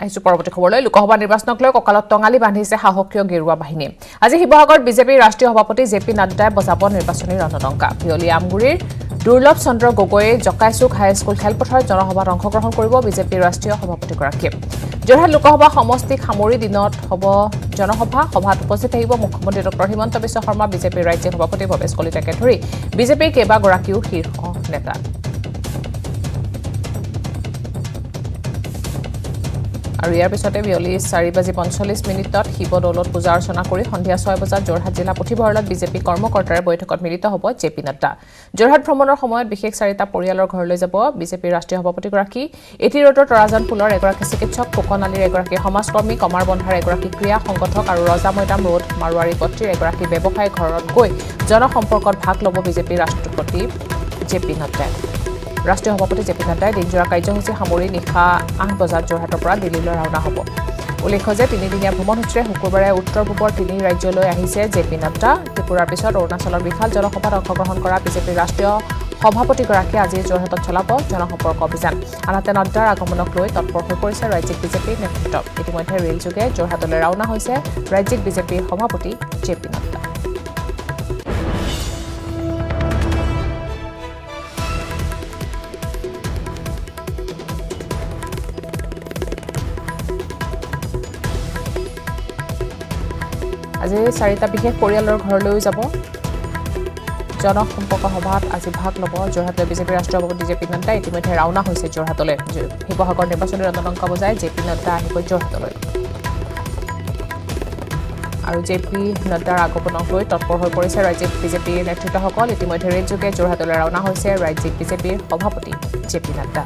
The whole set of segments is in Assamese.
আহিছো পৰৱৰ্তী খবৰলৈ লোকসভা নিৰ্বাচনক লৈ কঁকালত টঙালি বান্ধিছে সাহসীয় গেৰুৱা বাহিনী আজি শিৱসাগৰত বিজেপিৰ ৰাষ্ট্ৰীয় সভাপতি জেপি নাড্ডাই বজাব নিৰ্বাচনী ৰণডংকা পিয়লি আমগুৰিৰ দুৰ্লভ চন্দ্ৰ গগৈয়ে জকাইচুক হাইস্কুল খেলপথাৰত জনসভাত অংশগ্ৰহণ কৰিব বিজেপিৰ ৰাষ্ট্ৰীয় সভাপতিগৰাকীয়ে যোৰহাট লোকসভা সমষ্টিক সামৰি দিনত হ'ব জনসভা সভাত উপস্থিত থাকিব মুখ্যমন্ত্ৰী ডক্টৰ হিমন্ত বিশ্ব শৰ্মা বিজেপিৰ ৰাজ্যিক সভাপতি ভৱেশ কলিতাকে ধৰি বিজেপিৰ কেইবাগৰাকীও শীৰ্ষ নেতা আৰু ইয়াৰ পিছতে বিয়লি 4:45 শিৱদৌলত পূজা অৰ্চনা কৰি সন্ধিয়া 6 বজাত যোৰহাট জিলা পুথিভঁৰালত বিজেপি কৰ্মকৰ্তাৰ বৈঠকত মিলিত হ'ব জেপি নাড্ডা যোৰহাট ভ্ৰমণৰ সময়ত বিশেষ 4টা পৰিয়ালৰ ঘৰলৈ যাব বিজেপিৰ ৰাষ্ট্ৰীয় সভাপতিগৰাকী এটি ৰোডৰ তৰাজান পুলৰ এগৰাকী চিকিৎসক কোকনালীৰ এগৰাকী সমাজকৰ্মী কমাৰ বন্ধাৰ এগৰাকী ক্ৰীড়া সংগঠক আৰু ৰজা মৈদাম ৰোড মাৰোৱাৰী পট্টিৰ এগৰাকী ব্যৱসায়ী ঘৰত গৈ জনসম্পৰ্কত ভাগ ল'ব বিজেপিৰ ৰাষ্ট্ৰপতি জেপি নাড্ডাই ৰাষ্ট্ৰীয় সভাপতি জেপি নাড্ডাই দিনজোৰা কাৰ্যসূচী সামৰি নিশা 8 বজাত যোৰহাটৰ পৰা দিল্লীলৈ ৰাওনা হ'ব উল্লেখ্য যে তিনিদিনীয়া ভ্ৰমণসূত্ৰে শুকুৰবাৰে উত্তৰ পূবৰ 3 ৰাজ্যলৈ আহিছে জেপি নাড্ডা ত্ৰিপুৰাৰ পিছত অৰুণাচলৰ বিশাল জনসভাত অংশগ্ৰহণ কৰা বিজেপিৰ ৰাষ্ট্ৰীয় সভাপতিগৰাকীয়ে আজি যোৰহাটত চলাব জনসম্পৰ্ক অভিযান আনহাতে নাড্ডাৰ আগমনক লৈ তৎপৰ হৈ পৰিছে ৰাজ্যিক বিজেপিৰ নেতৃত্ব ইতিমধ্যে ৰেলযোগে যোৰহাটলৈ ৰাওনা হৈছে ৰাজ্যিক বিজেপিৰ সভাপতি জেপি নাড্ডা আজি 4টা বিশেষ পৰিয়ালৰ ঘৰলৈ যাব জনসম্পৰ্ক সভাত আজি ভাগ ল'ব যোৰহাটলৈ বিজেপিৰ ৰাষ্ট্ৰীয় সভাপতি জেপি নাড্ডা ইতিমধ্যে ৰাওনা হৈছে যোৰহাটলৈ শিৱসাগৰ নিৰ্বাচনী ৰণডংকা বজাই জেপি নাড্ডা আহিব যোৰহাটলৈ আৰু জেপি নাড্ডাৰ আগমনক লৈ তৎপৰ হৈ পৰিছে ৰাজ্যিক বিজেপিৰ নেতৃত্বসকল ইতিমধ্যে ৰেলযোগে যোৰহাটলৈ ৰাওনা হৈছে ৰাজ্যিক বিজেপিৰ সভাপতি জেপি নাড্ডা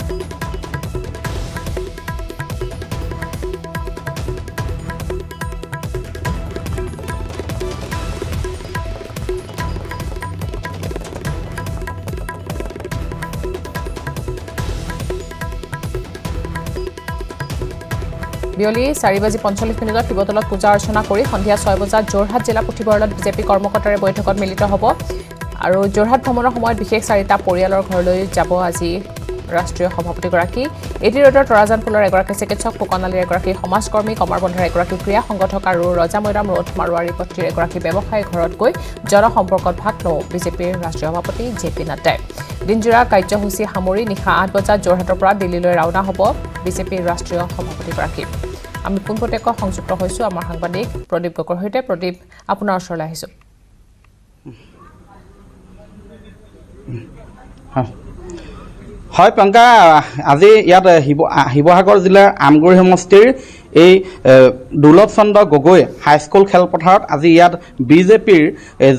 বিয়লি 4:45 শিৱদৌলত পূজা অৰ্চনা কৰি সন্ধিয়া 6 বজাত যোৰহাট জিলা পুথিভঁৰালত বিজেপি কৰ্মকৰ্তাৰে বৈঠকত মিলিত হ'ব আৰু যোৰহাট ভ্ৰমণৰ সময়ত বিশেষ 4টা পৰিয়ালৰ ঘৰলৈ যাব আজি ৰাষ্ট্ৰীয় সভাপতিগৰাকী এটি ৰোডৰ তৰাজান পুলৰ এগৰাকী চিকিৎসক কোকনালীৰ এগৰাকী সমাজকৰ্মী কমাৰ বন্ধাৰ এগৰাকী ক্ৰীড়া সংগঠক আৰু ৰজা মৈদাম ৰোড মাৰোৱাৰী পট্টিৰ এগৰাকী ব্যৱসায়ী ঘৰত গৈ জনসম্পৰ্কত ভাগ ল'ব বিজেপিৰ ৰাষ্ট্ৰীয় সভাপতি জেপি নাড্ডাই দিনজোৰা কাৰ্যসূচী সামৰি নিশা 8 বজাত যোৰহাটৰ পৰা দিল্লীলৈ ৰাওনা হ'ব বিজেপিৰ ৰাষ্ট্ৰীয় সভাপতিগৰাকী আমি পোনপটীয়াকৈ সংযুক্ত হৈছোঁ আমাৰ সাংবাদিক প্ৰদীপ গগৈৰ সৈতে প্ৰদীপ আপোনাৰ ওচৰলৈ আহিছোঁ হয় প্ৰিয়ংকা আজি ইয়াত শিৱসাগৰ জিলাৰ আমগুৰি সমষ্টিৰ এই দুৰ্লভ চন্দ্ৰ গগৈ হাইস্কুল খেলপথাৰত আজি ইয়াত বিজেপিৰ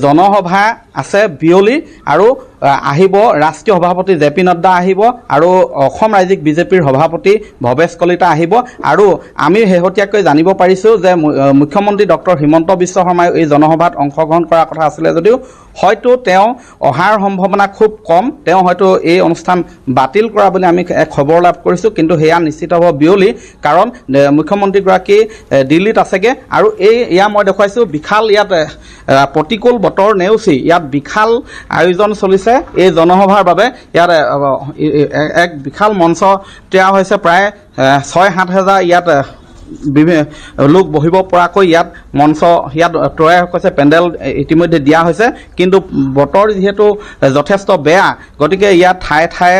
জনসভা আছে বিয়লি আৰু আহিব ৰাষ্ট্ৰীয় সভাপতি জেপি নাড্ডা আহিব আৰু অসম ৰাজ্যিক বিজেপিৰ সভাপতি ভৱেশ কলিতা আহিব আৰু আমি শেহতীয়াকৈ জানিব পাৰিছোঁ যে মুখ্যমন্ত্ৰী ডক্টৰ হিমন্ত বিশ্ব শৰ্মাই এই জনসভাত অংশগ্ৰহণ কৰাৰ কথা আছিলে যদিও হয়তো তেওঁ অহাৰ সম্ভাৱনা খুব কম তেওঁ হয়তো এই অনুষ্ঠান বাতিল কৰা বুলি আমি খবৰ লাভ কৰিছোঁ কিন্তু সেয়া নিশ্চিত হ'ব বিয়লি কাৰণ মুখ্যমন্ত্ৰীগৰাকী দিল্লীত আছেগৈ আৰু এয়া মই দেখুৱাইছোঁ বিশাল ইয়াত প্ৰতিকূল বতৰ নেওচি ইয়াত বিশাল আয়োজন চলিছে এই জনসভাৰ বাবে ইয়াত এক বিশাল মঞ্চ তৈয়াৰ হৈছে প্ৰায় 6-7 হাজাৰ ইয়াত লোক বহিব পৰাকৈ ইয়াত মঞ্চ ইয়াত তৈয়াৰ হৈছে পেণ্ডেল ইতিমধ্যে দিয়া হৈছে কিন্তু বতৰ যিহেতু যথেষ্ট বেয়া গতিকে ইয়াত ঠায়ে ঠায়ে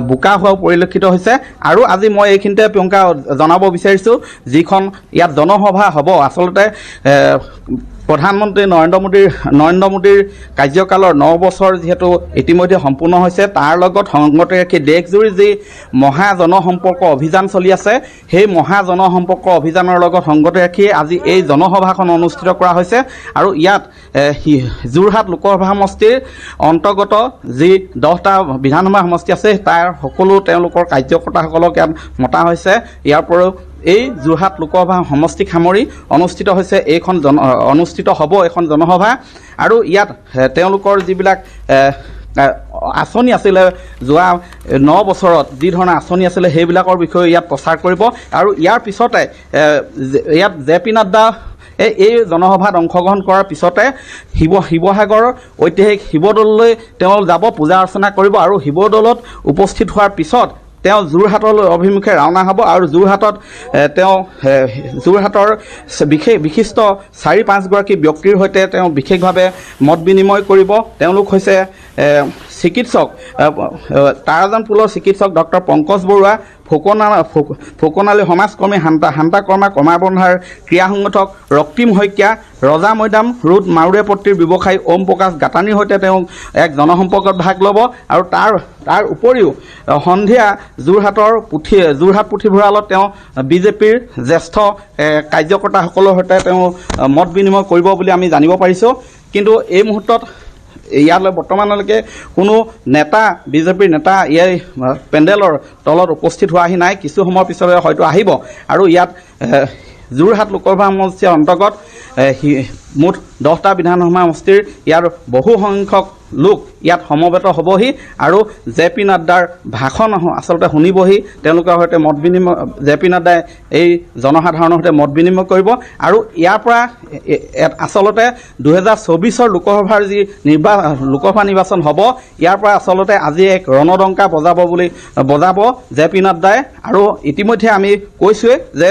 বোকা হোৱা পৰিলক্ষিত হৈছে আৰু আজি মই এইখিনিতে প্ৰিয়ংকা জনাব বিচাৰিছোঁ যিখন ইয়াত জনসভা হ'ব আচলতে প্ৰধানমন্ত্ৰী নৰেন্দ্ৰ মোদীৰ কাৰ্যকালৰ 9 বছৰ যিহেতু ইতিমধ্যে সম্পূৰ্ণ হৈছে তাৰ লগত সংগতি ৰাখি দেশজুৰি যি মহা জনসম্পৰ্ক অভিযান চলি আছে সেই মহা জনসম্পৰ্ক অভিযানৰ লগত সংগতি ৰাখি আজি এই জনসভাখন অনুষ্ঠিত কৰা হৈছে আৰু ইয়াত যোৰহাট লোকসভা সমষ্টিৰ অন্তৰ্গত যি 10টা বিধানসভা সমষ্টি আছে তাৰ সকলো তেওঁলোকৰ কাৰ্যকৰ্তাসকলক ইয়াত মতা হৈছে ইয়াৰ পৰাও এই যোৰহাট লোকসভা সমষ্টিক সামৰি অনুষ্ঠিত হ'ব এখন জনসভা আৰু ইয়াত তেওঁলোকৰ যিবিলাক আঁচনি আছিলে যোৱা 9 বছৰত যি ধৰণৰ আঁচনি আছিলে সেইবিলাকৰ বিষয়ে ইয়াত প্ৰচাৰ কৰিব আৰু ইয়াৰ পিছতে ইয়াত জেপি নাড্ডা এই জনসভাত অংশগ্ৰহণ কৰাৰ পিছতে শিৱসাগৰৰ ঐতিহাসিক শিৱদৌললৈ তেওঁ যাব পূজা অৰ্চনা কৰিব আৰু শিৱদৌলত উপস্থিত হোৱাৰ পিছত তেওঁ যোৰহাটলৈ অভিমুখে ৰাওনা হ'ব আৰু যোৰহাটত তেওঁ যোৰহাটৰ বিশিষ্ট 4-5গৰাকী ব্যক্তিৰ সৈতে তেওঁ বিশেষভাৱে মত বিনিময় কৰিব। তেওঁলোক হৈছে চিকিৎসক তাৰাজান পুলৰ চিকিৎসক ডক্টৰ পংকজ বৰুৱা, ফুকনালী সমাজকৰ্মী শান্তা কৰ্মা কমাৰবন্ধাৰ ক্ৰীড়া সংগঠক ৰক্তিম শইকীয়া, ৰজা মৈদাম ৰোড মাউৰেপট্টিৰ ব্যৱসায়ী ওম প্ৰকাশ গাতানীৰ সৈতে তেওঁ এক জনসম্পৰ্কত ভাগ ল'ব। আৰু তাৰ উপৰিও সন্ধিয়া যোৰহাট পুথিভঁৰালত তেওঁ বিজেপিৰ জ্যেষ্ঠ কাৰ্যকৰ্তাসকলৰ সৈতে তেওঁ মত বিনিময় কৰিব বুলি আমি জানিব পাৰিছোঁ। কিন্তু এই মুহূৰ্তত ইয়ালৈ বৰ্তমানলৈকে কোনো নেতা বিজেপিৰ নেতা ইয়াৰ পেণ্ডেলৰ তলত উপস্থিত হোৱাহি নাই। কিছু সময়ৰ পিছলৈ হয়তো আহিব আৰু ইয়াত যোৰহাট লোকসভা সমষ্টিৰ অন্তৰ্গত মুঠ 10টা বিধানসভা সমষ্টিৰ ইয়াৰ বহু সংখ্যক লোক ইয়াত সমবেত হ'বহি আৰু জে পি নাড্ডাৰ ভাষণ আচলতে শুনিবহি। তেওঁলোকৰ সৈতে মত বিনিময় জে পি নাড্ডাই এই জনসাধাৰণৰ সৈতে মত বিনিময় কৰিব আৰু ইয়াৰ পৰা আচলতে 2024 লোকসভাৰ যি লোকসভা নিৰ্বাচন হ'ব, ইয়াৰ পৰা আচলতে আজি এক ৰণডংকা বজাব জে পি নাড্ডাই। আৰু ইতিমধ্যে আমি কৈছোঁৱে যে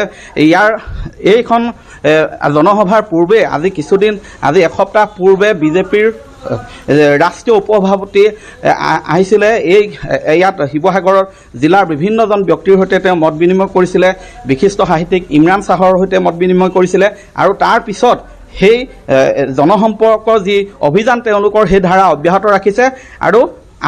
এইখন জনসভাৰ পূৰ্বে আজি এসপ্তাহ পূৰ্বে বিজেপিৰ ৰাষ্ট্ৰীয় উপসভাপতি আহিছিলে। ইয়াত শিৱসাগৰৰ জিলাৰ বিভিন্নজন ব্যক্তিৰ সৈতে তেওঁ মত বিনিময় কৰিছিলে। বিশিষ্ট সাহিত্যিক ইমৰান শ্বাহৰ সৈতে মত বিনিময় কৰিছিলে আৰু তাৰ পিছত সেই জনসম্পৰ্কৰ যি অভিযান তেওঁলোকৰ সেই ধাৰা অব্যাহত ৰাখিছে। আৰু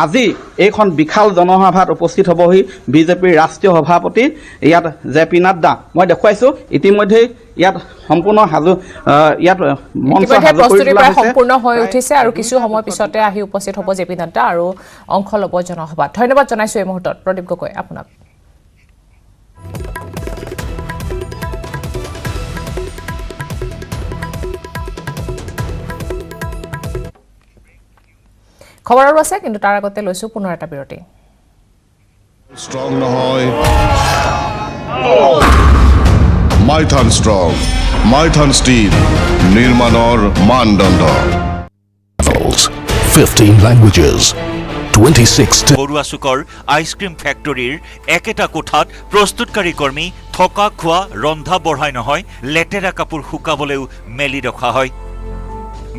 আজি এইখন বিশাল জনসভাত উপস্থিত হ'বহি বিজেপিৰ ৰাষ্ট্ৰীয় সভাপতি ইয়াত জে পি নাড্ডা। মই দেখুৱাইছোঁ ইতিমধ্যেই ইয়াত সম্পূৰ্ণ ইয়াত মঞ্চ সম্পূৰ্ণ হৈ উঠিছে আৰু কিছু সময় পিছতে আহি উপস্থিত হ'ব জে পি নাড্ডা আৰু অংশ ল'ব জনসভাত। ধন্যবাদ জনাইছোঁ এই মুহূৰ্তত প্ৰদীপ গগৈ আপোনাক। খবৰ আৰু আছে, কিন্তু তাৰ আগতে লৈছোঁ পুনৰ এটা বিৰতি। ষ্ট্ৰং নহয় মাইথান ষ্ট্ৰং, মাইথান ষ্টীল নিৰ্মাণৰ মানদণ্ড। 15 languages, 26 বৰুৱা চুকৰ আইচক্ৰীম ফেক্টৰীৰ একেটা কোঠাত প্ৰস্তুতকাৰী কৰ্মী থকা খোৱা ৰন্ধা বঢ়াই নহয়, লেতেৰা কাপোৰ শুকাবলৈও মেলি ৰখা হয়।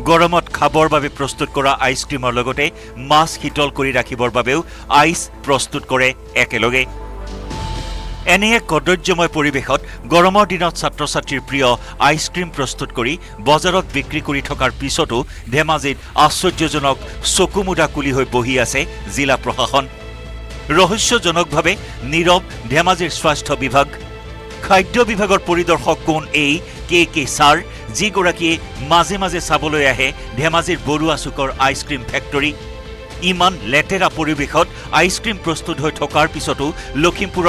গৰমত খাবৰ বাবে প্ৰস্তুত কৰা আইচক্ৰীমৰ লগতে মাছ শীতল কৰি ৰাখিবৰ বাবেও আইচ প্ৰস্তুত কৰে একেলগে। এনে এক কদৰ্যময় পৰিৱেশত গৰমৰ দিনত ছাত্ৰ ছাত্ৰীৰ প্ৰিয় আইচক্ৰীম প্ৰস্তুত কৰি বজাৰত বিক্ৰী কৰি থকাৰ পিছতো ধেমাজিত আশ্চৰ্যজনক চকুমুদা কুলি হৈ বহি আছে জিলা প্ৰশাসন। ৰহস্যজনকভাৱে নীৰৱ ধেমাজিৰ স্বাস্থ্য বিভাগ। খাদ্য বিভাগৰ পৰিদৰ্শক কোন এই কে ছাৰ, যিগৰাকীয়ে মাজে মাজে চাবলৈ আহে ধেমাজিৰ বৰুৱা চুকৰ আইচক্ৰীম ফেক্টৰী। ইমান লেতেৰা পৰিৱেশত আইচক্ৰীম প্ৰস্তুত হৈ থকাৰ পিছতো লখিমপুৰৰ